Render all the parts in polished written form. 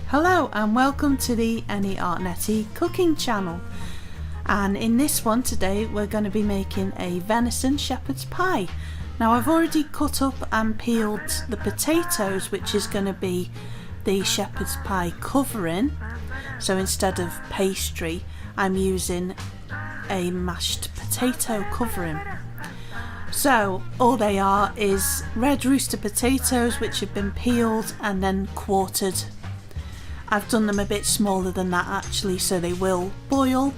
Hello and welcome to the Netty cooking channel, and in this one today we're going to be making a venison shepherd's pie. Now I've already cut up and peeled the potatoes, which is going to be the shepherd's pie covering, so instead of pastry I'm using a mashed potato covering. So all they are is red rooster potatoes which have been peeled and then quartered. I've done them a bit smaller than that actually, so they will boil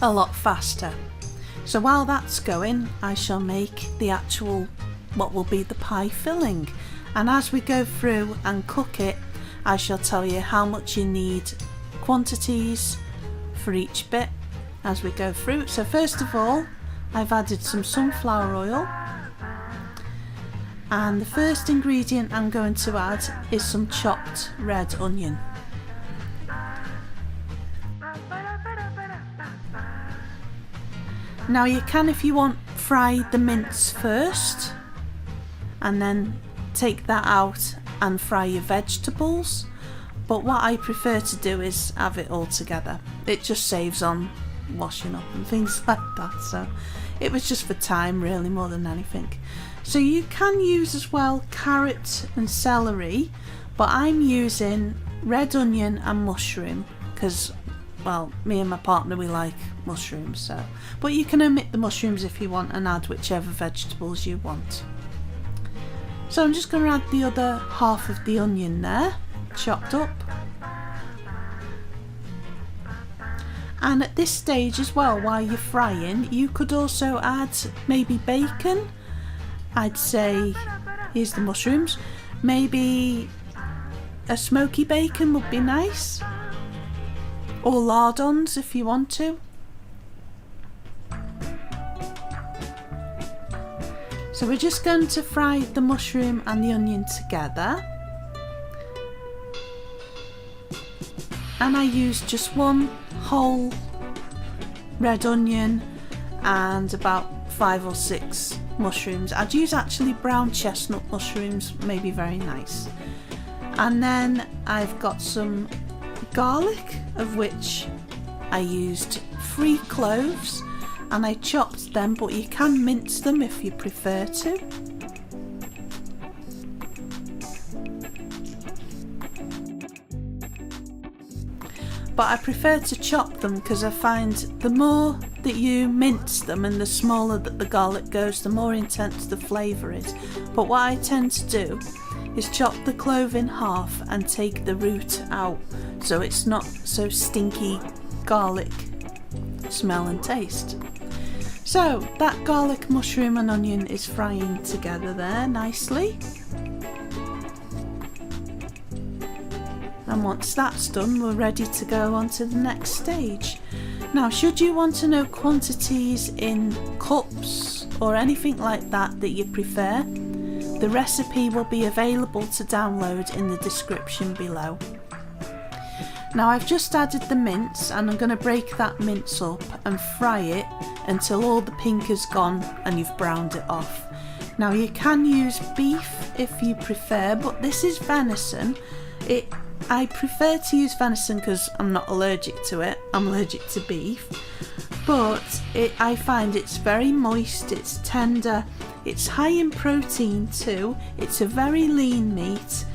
a lot faster. So while that's going, I shall make the actual what will be the pie filling, and as we go through and cook it I shall tell you how much you need, quantities for each bit as we go through. So first of all, I've added some sunflower oil, and the first ingredient I'm going to add is some chopped red onion. Now you can, if you want, fry the mince first and then take that out and fry your vegetables, but what I prefer to do is have it all together. It just saves on washing up and things like that, so it was just for time really more than anything. So you can use as well carrot and celery, but I'm using red onion and mushroom because, well, me and my partner, we like mushrooms, so, but you can omit the mushrooms if you want and add whichever vegetables you want. So I'm just going to add the other half of the onion there, chopped up. And at this stage as well, while you're frying, you could also add maybe bacon. I'd say, here's the mushrooms, maybe a smoky bacon would be nice, or lardons if you want to. So we're just going to fry the mushroom and the onion together, and I used just one whole red onion and about 5 or 6 mushrooms. I'd use actually brown chestnut mushrooms, maybe very nice. And then I've got some garlic, of which I used 3 cloves, and I chopped them, but you can mince them if you prefer to. But I prefer to chop them because I find the more that you mince them and the smaller that the garlic goes, the more intense the flavour is. But what I tend to do is chop the clove in half and take the root out, so it's not so stinky garlic smell and taste. So that garlic, mushroom and onion is frying together there nicely. And once that's done, we're ready to go on to the next stage. Now, should you want to know quantities in cups or anything like that that you prefer, the recipe will be available to download in the description below. Now I've just added the mince, and I'm going to break that mince up and fry it until all the pink is gone and you've browned it off. Now you can use beef if you prefer, but this is venison. I prefer to use venison because I'm not allergic to it. I'm allergic to beef, but I find it's very moist, it's tender, it's high in protein too, it's a very lean meat,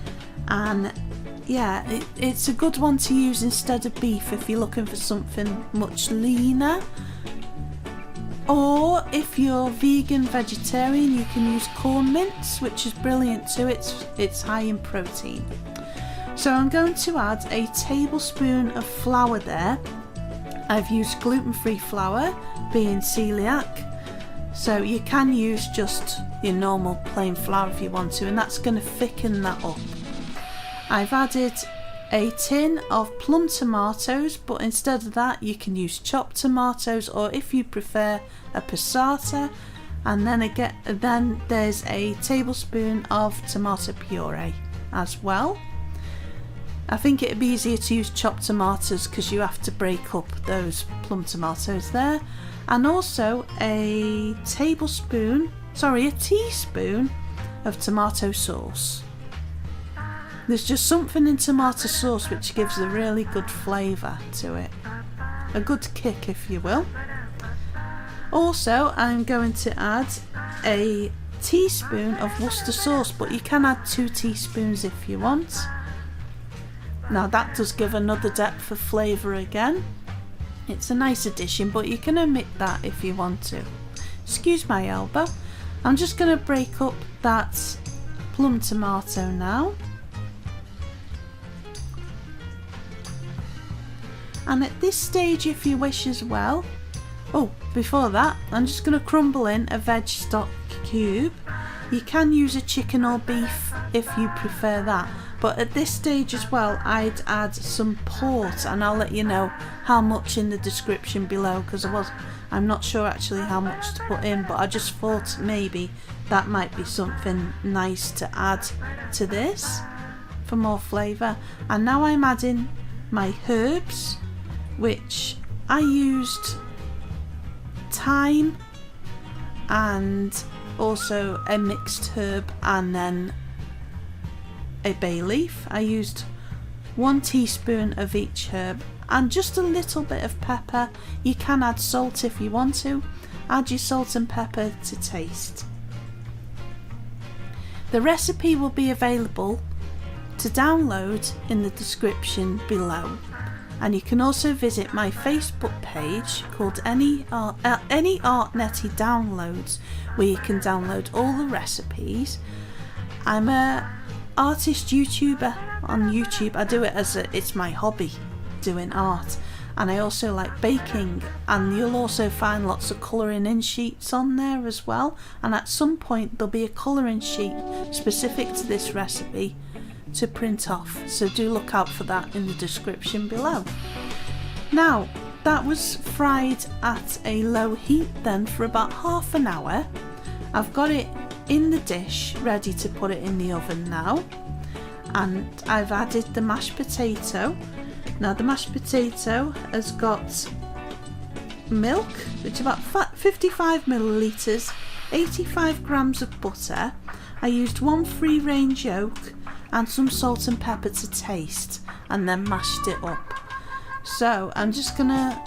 and yeah, it's a good one to use instead of beef if you're looking for something much leaner. Or if you're vegan, vegetarian, you can use corn mince, which is brilliant too. It's high in protein. So I'm going to add a tablespoon of flour there. I've used gluten-free flour, being celiac, so you can use just your normal plain flour if you want to, and that's going to thicken that up. I've added a tin of plum tomatoes, but instead of that you can use chopped tomatoes, or if you prefer, a passata. And then there's a tablespoon of tomato puree as well. I think it'd be easier to use chopped tomatoes because you have to break up those plum tomatoes there. And also a teaspoon of tomato sauce. There's just something in tomato sauce which gives a really good flavour to it. A good kick, if you will. Also, I'm going to add a teaspoon of Worcester sauce, but you can add 2 teaspoons if you want. Now that does give another depth of flavour again. It's a nice addition, but you can omit that if you want to. Excuse my elbow. I'm just going to break up that plum tomato now. And at this stage, if you wish as well, oh, before that, I'm just going to crumble in a veg stock cube. You can use a chicken or beef if you prefer that, but at this stage as well, I'd add some port, and I'll let you know how much in the description below, because I'm not sure actually how much to put in, but I just thought maybe that might be something nice to add to this for more flavour. And now I'm adding my herbs, which I used thyme and also a mixed herb and then a bay leaf. I used 1 teaspoon of each herb and just a little bit of pepper. You can add salt if you want to. Add your salt and pepper to taste. The recipe will be available to download in the description below. And you can also visit my Facebook page called Any Art Netty Downloads, where you can download all the recipes. I'm a artist YouTuber on YouTube. I do it it's my hobby, doing art, and I also like baking, and you'll also find lots of colouring in sheets on there as well, and at some point there'll be a colouring sheet specific to this recipe to print off, so do look out for that in the description below. Now that was fried at a low heat then for about half an hour. I've got it in the dish ready to put it in the oven now, and I've added the mashed potato. Now the mashed potato has got milk, which is about 55 millilitres, 85 grams of butter. I used 1 free range yolk and some salt and pepper to taste, and then mashed it up. So I'm just gonna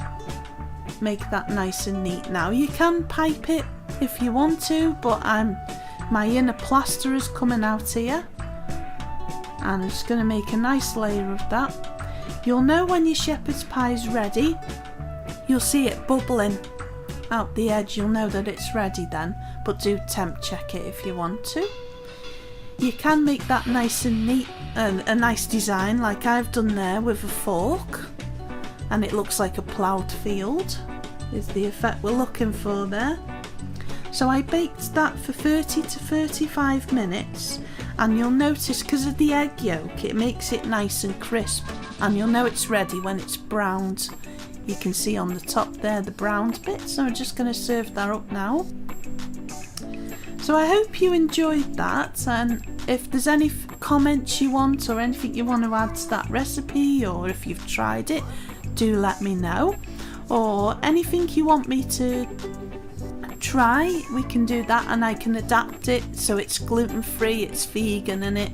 make that nice and neat now. You can pipe it if you want to, but my inner plaster is coming out here, and I'm just gonna make a nice layer of that. You'll know when your shepherd's pie is ready. You'll see it bubbling out the edge. You'll know that it's ready then, but do temp check it if you want to. You can make that nice and neat, a nice design like I've done there with a fork, and it looks like a ploughed field is the effect we're looking for there. So I baked that for 30 to 35 minutes, and you'll notice because of the egg yolk it makes it nice and crisp, and you'll know it's ready when it's browned. You can see on the top there the browned bit, so I'm just going to serve that up now. So I hope you enjoyed that, and if there's any comments you want or anything you want to add to that recipe, or if you've tried it, do let me know. Or anything you want me to try, we can do that, and I can adapt it so it's gluten free, it's vegan, and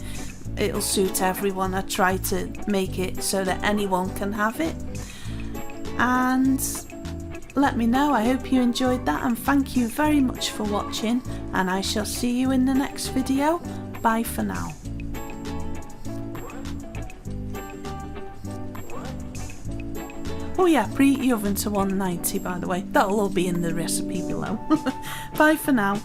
it'll suit everyone. I try to make it so that anyone can have it. And let me know. I hope you enjoyed that, and thank you very much for watching, and I shall see you in the next video. Bye for now. Oh yeah, preheat your oven to 190 by the way. That'll all be in the recipe below. Bye for now.